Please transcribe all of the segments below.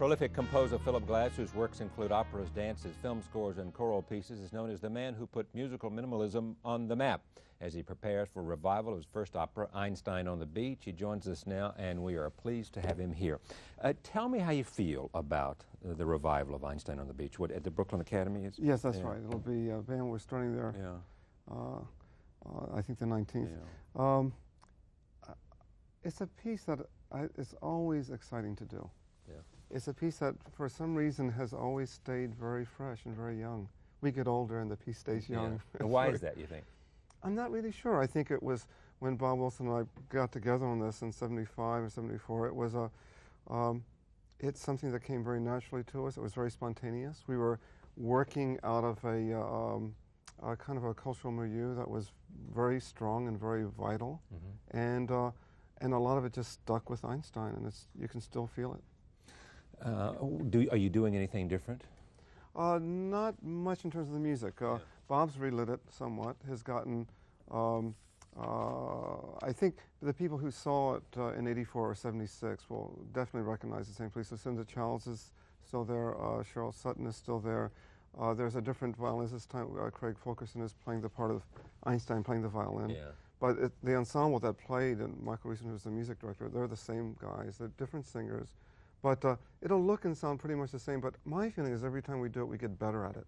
Prolific composer Philip Glass, whose works include operas, dances, film scores, and choral pieces, is known as the man who put musical minimalism on the map. As he prepares for a revival of his first opera, Einstein on the Beach, he joins us now, and we are pleased to have him here. Tell me how you feel about the revival of Einstein on the Beach. What, at the Brooklyn Academy? Yes, that's right. It'll be a band. We're starting there. I think the 19th. Yeah. It's a piece that is always exciting to do. Yeah. It's a piece that, for some reason, has always stayed very fresh and very young. We get older and the piece stays young. Yeah. And why is that, you think? I'm not really sure. I think it was when Bob Wilson and I got together on this in '75 or '74. It was it's something that came very naturally to us. It was very spontaneous. We were working out of a kind of a cultural milieu that was very strong and very vital, and a lot of it just stuck with Einstein, and you can still feel it. Are you doing anything different? Not much in terms of the music. Bob's relit it somewhat. Has gotten, I think the people who saw it in '84 or '76 will definitely recognize the same piece. Lucinda Childs is still there. Cheryl Sutton is still there. There's a different violinist this time. Craig Fulkerson is playing the part of Einstein, playing the violin. Yeah. But the ensemble that played, and Michael Reason, who's the music director, they're the same guys. They're different singers. But it'll look and sound pretty much the same. But my feeling is every time we do it, we get better at it.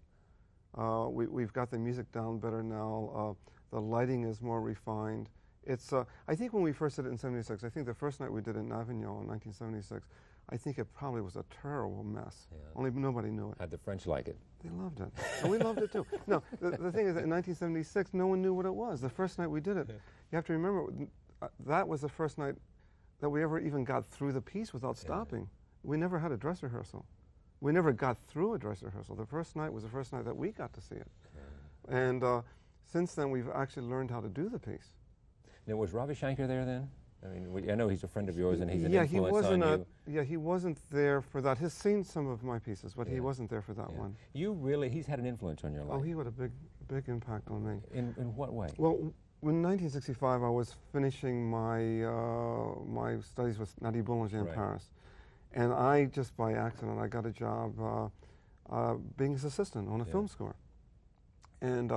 We've got the music down better now. The lighting is more refined. It's. I think when we first did it in '76, I think the first night we did it in Avignon in 1976, I think it probably was a terrible mess. Yeah. Only nobody knew it. How'd the French like it? They loved it. And we loved it too. No, the thing is that in 1976, no one knew what it was. The first night we did it, you have to remember, that was the first night that we ever even got through the piece without stopping. We never had a dress rehearsal. We never got through a dress rehearsal. The first night was the first night that we got to see it. And since then, we've actually learned how to do the piece. Now, was Ravi Shankar there then? I mean, I know he's a friend of yours and he's an influence on you. Yeah, he wasn't there for that. He's seen some of my pieces, but he wasn't there for that one. He's had an influence on your life. Oh, he had a big impact on me. In what way? Well, in 1965, I was finishing my my studies with Nadia Boulanger in Paris. And I, just by accident, I got a job being his assistant on a film score. And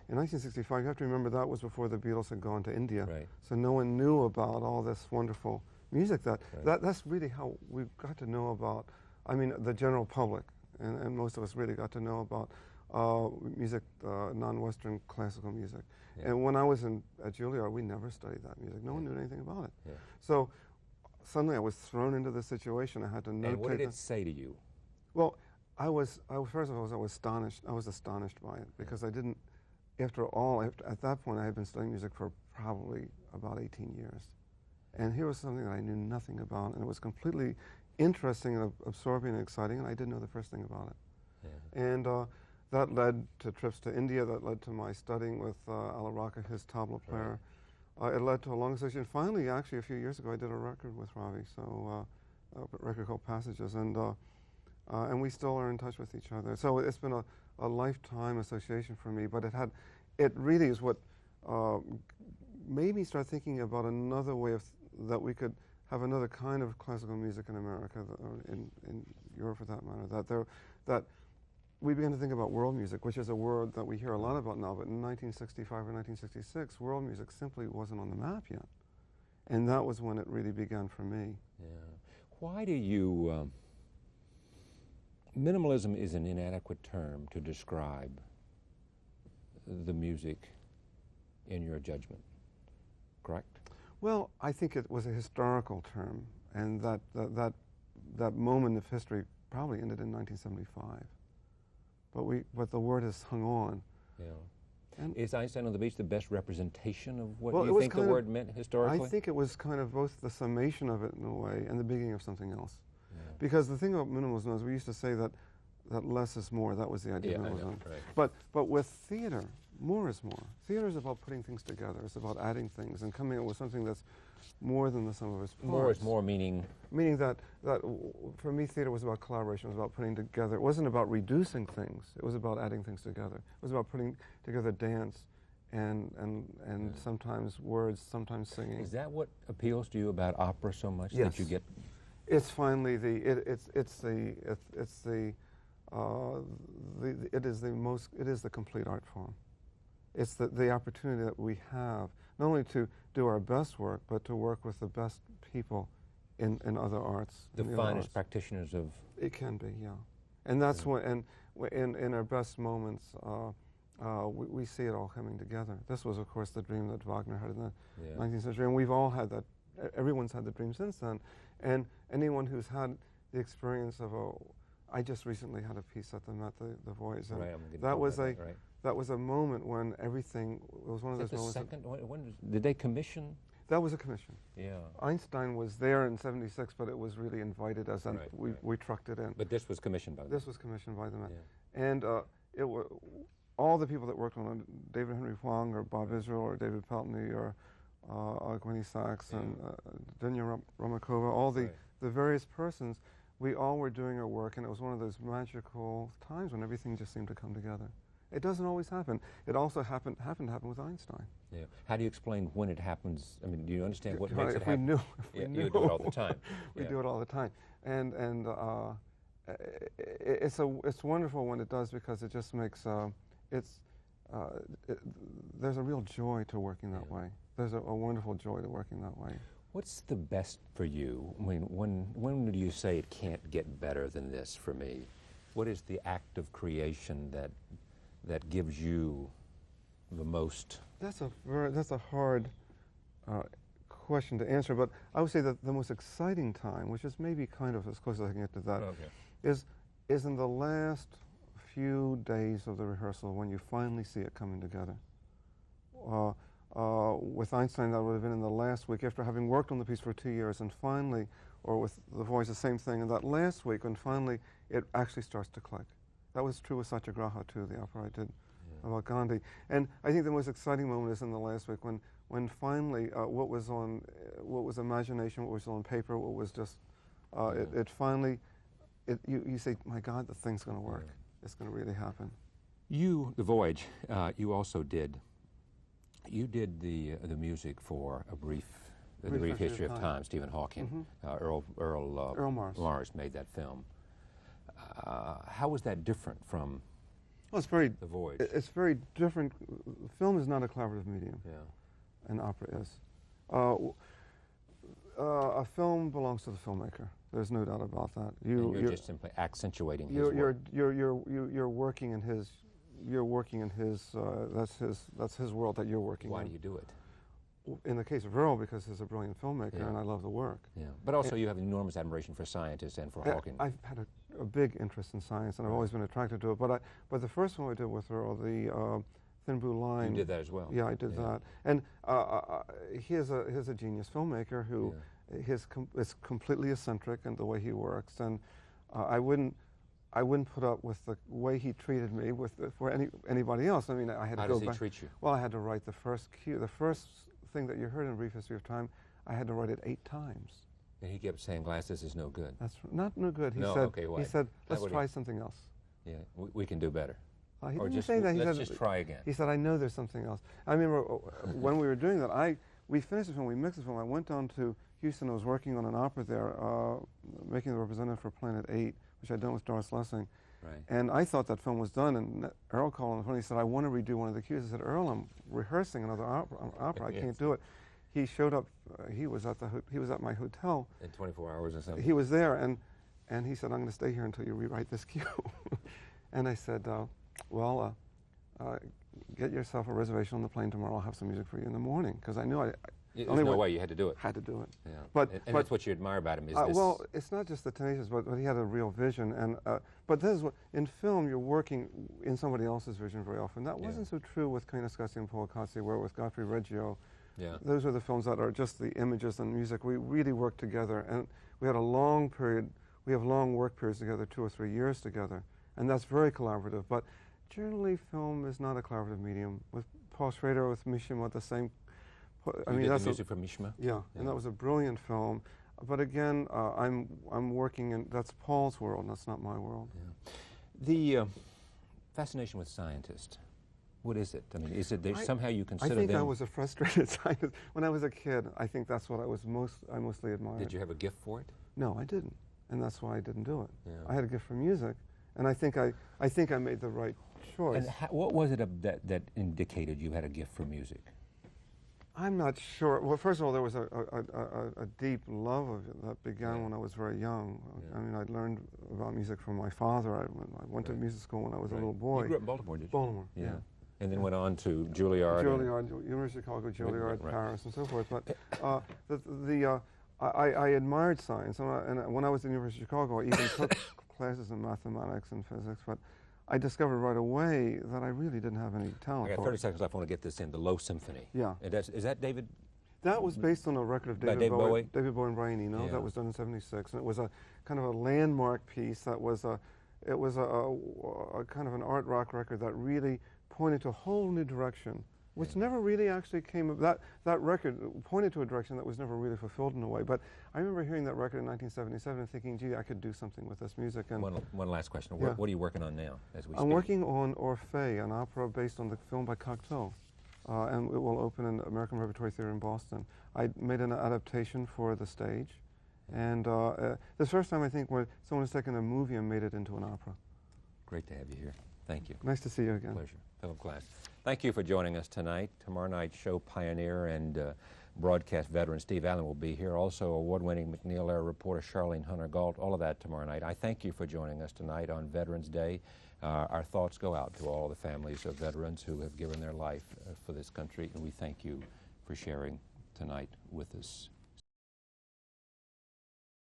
in 1965, you have to remember that was before the Beatles had gone to India. Right. So no one knew about all this wonderful music. That's really how we got to know about, I mean, the general public. And most of us really got to know about music, non-Western classical music. Yeah. And when I was at Juilliard, we never studied that music. No one knew anything about it. Yeah. So suddenly I was thrown into this situation. I had to notate. And what did it say to you? Well, first of all, I was astonished. I was astonished by it because I didn't, at that point, I had been studying music for probably about 18 years. And here was something that I knew nothing about, and it was completely interesting and absorbing and exciting, and I didn't know the first thing about it. Yeah. And that led to trips to India, that led to my studying with Ala Raka, his tabla player. It led to a long association. Finally, actually, a few years ago, I did a record with Ravi, so a record called Passages, and we still are in touch with each other. So it's been a lifetime association for me, but it really is what made me start thinking about another way that we could have another kind of classical music in America, or in Europe for that matter, that we began to think about world music, which is a word that we hear a lot about now, but in 1965 or 1966, world music simply wasn't on the map yet. And that was when it really began for me. Yeah. Why do you... minimalism is an inadequate term to describe the music in your judgment, correct? Well, I think it was a historical term, and that moment of history probably ended in 1975. But the word has hung on. Yeah. And is Einstein on the Beach the best representation of what you think the word meant historically? I think it was kind of both the summation of it in a way and the beginning of something else. Yeah. Because the thing about minimalism is we used to say that less is more. That was the idea of minimalism. Right. But with theater, more is more. Theater is about putting things together. It's about adding things and coming up with something that's more than the sum of its parts. More is more, meaning? Meaning that for me, theater was about collaboration. It was about putting together. It wasn't about reducing things. It was about adding things together. It was about putting together dance and sometimes words, sometimes singing. Is that what appeals to you about opera so much? Yes. That you get It's finally the it is the complete art form. It's the opportunity that we have not only to do our best work, but to work with the best people in other arts. The finest practitioners of... It can be, yeah. And that's when, and in our best moments, we see it all coming together. This was, of course, the dream that Wagner had in the 19th century, and we've all had that. Everyone's had the dream since then. And anyone who's had the experience of I just recently had a piece at the Met, the Voice, and that was a moment when everything was one of those moments. Did they commission? That was a commission. Yeah. Einstein was there in '76, but it was really invited as we trucked it in. But this was commissioned by them. This was commissioned by the Met, and it was all the people that worked on it: David Henry Hwang, or Bob Israel, or David Peltney, or Gwenny Sachs, and Dunya Ramakova. All the various persons. We all were doing our work, and it was one of those magical times when everything just seemed to come together. It doesn't always happen. It also happened to happen with Einstein. Yeah. How do you explain when it happens? I mean, do you understand what makes it happen? We knew. You do it all the time. We do it all the time, and it's wonderful when it does, because it just makes there's a real joy to working that way. There's a wonderful joy to working that way. What's the best for you? I mean, when do you say it can't get better than this for me? What is the act of creation that gives you the most? That's a hard question to answer, but I would say that the most exciting time, which is maybe kind of as close as I can get to that, is in the last few days of the rehearsal, when you finally see it coming together. With Einstein, that would have been in the last week, after having worked on the piece for 2 years, and finally, or with The Voice, the same thing, and that last week when finally it actually starts to click. That was true with Satyagraha too, the opera I did about Gandhi. And I think the most exciting moment is in the last week, when finally what was imagination, what was on paper, what was just, it finally, you say, my God, the thing's going to work. It's going to really happen. You, The Voyage, you also did. You did the music for The Brief History of Time, Stephen Hawking. Earl Morris made that film. How was that different from The Voyage? It's very different. Film is not a collaborative medium. And opera is. A film belongs to the filmmaker. There's no doubt about that. You're just simply accentuating his work. You're working in his. You're working in his. That's his world that you're working in. Why do you do it? In the case of Earl, because he's a brilliant filmmaker, and I love the work. But also you have enormous admiration for scientists and for Hawking. I've had a big interest in science, and I've always been attracted to it. But the first one I did with Earl, the Thin Blue Line. You did that as well. Yeah, I did that. And he's a genius filmmaker who is completely eccentric in the way he works, and I wouldn't put up with the way he treated me for anybody else. I mean, I had to go back. How does he treat you? Well, I had to write the first cue. The first thing that you heard in Brief History of Time, I had to write it 8 times. And he kept saying, Glass, this is no good. That's not no good. He said, let's try something else. Yeah, we can do better. He didn't say that. Let's just try again. He said, I know there's something else. I remember when we were doing that, we finished the film, we mixed the film, I went down to Houston, I was working on an opera there, making the representative for Planet 8, which I'd done with Doris Lessing. Right. And I thought that film was done, and Earl called on the phone, he said, I want to redo one of the cues. I said, Earl, I'm rehearsing another opera. I can't do it. He showed up, he was at my hotel. In 24 hours or something? He was there, and he said, I'm going to stay here until you rewrite this cue. And I said, get yourself a reservation on the plane tomorrow. I'll have some music for you in the morning, because I knew There's no way you had to do it. Had to do it. Yeah. But that's what you admire about him, is this. Well, it's not just the tenacious, but he had a real vision. And but this is what, in film, you're working in somebody else's vision very often. That wasn't so true with Koyaanisqatsi and Poacatsi, where with Godfrey Reggio, those are the films that are just the images and music. We really worked together, and we had a long period. We have long work periods together, 2 or 3 years together, and that's very collaborative. But generally, film is not a collaborative medium. With Paul Schrader, with Mishima, the same. You did the music for Mishima? Yeah, and that was a brilliant film. But again, I'm working in, that's Paul's world, that's not my world. The fascination with scientists, what is it? I mean, is it somehow you consider them? I think I was a frustrated scientist. When I was a kid, I think that's what I mostly admired. Did you have a gift for it? No, I didn't, and that's why I didn't do it. Yeah. I had a gift for music, and I think I made the right choice. And what was it that indicated you had a gift for music? I'm not sure. Well, first of all, there was a deep love of it that began when I was very young. I mean, I'd learned about music from my father. I went to music school when I was a little boy. You grew up in Baltimore, did you? Baltimore, yeah. And then went on to Juilliard. Juilliard, University of Chicago, Juilliard, Paris, and so forth. But I admired science, and when I was at the University of Chicago, I even took classes in mathematics and physics, but I discovered right away that I really didn't have any talent. I got 30 seconds left. I want to get this in. The Low Symphony. Yeah. Is that David? That was based on a record of David Bowie. David Bowie and Brian Eno. That was done in '76, and it was a kind of a landmark piece. That was a kind of an art rock record that really pointed to a whole new direction, which never really actually came. That record pointed to a direction that was never really fulfilled in a way. But I remember hearing that record in 1977 and thinking, gee, I could do something with this music. And one last question. What are you working on now as we speak? I'm working on Orphée, an opera based on the film by Cocteau. And it will open in American Repertory Theater in Boston. I made an adaptation for the stage. And the first time, I think, where someone has taken a movie and made it into an opera. Great to have you here. Thank you. Nice to see you again. Pleasure. Philip Glass. Thank you for joining us tonight. Tomorrow night, show pioneer and broadcast veteran Steve Allen will be here. Also, award-winning McNeil-era reporter Charlene Hunter-Gault. All of that tomorrow night. I thank you for joining us tonight on Veterans Day. Our thoughts go out to all the families of veterans who have given their life for this country, and we thank you for sharing tonight with us.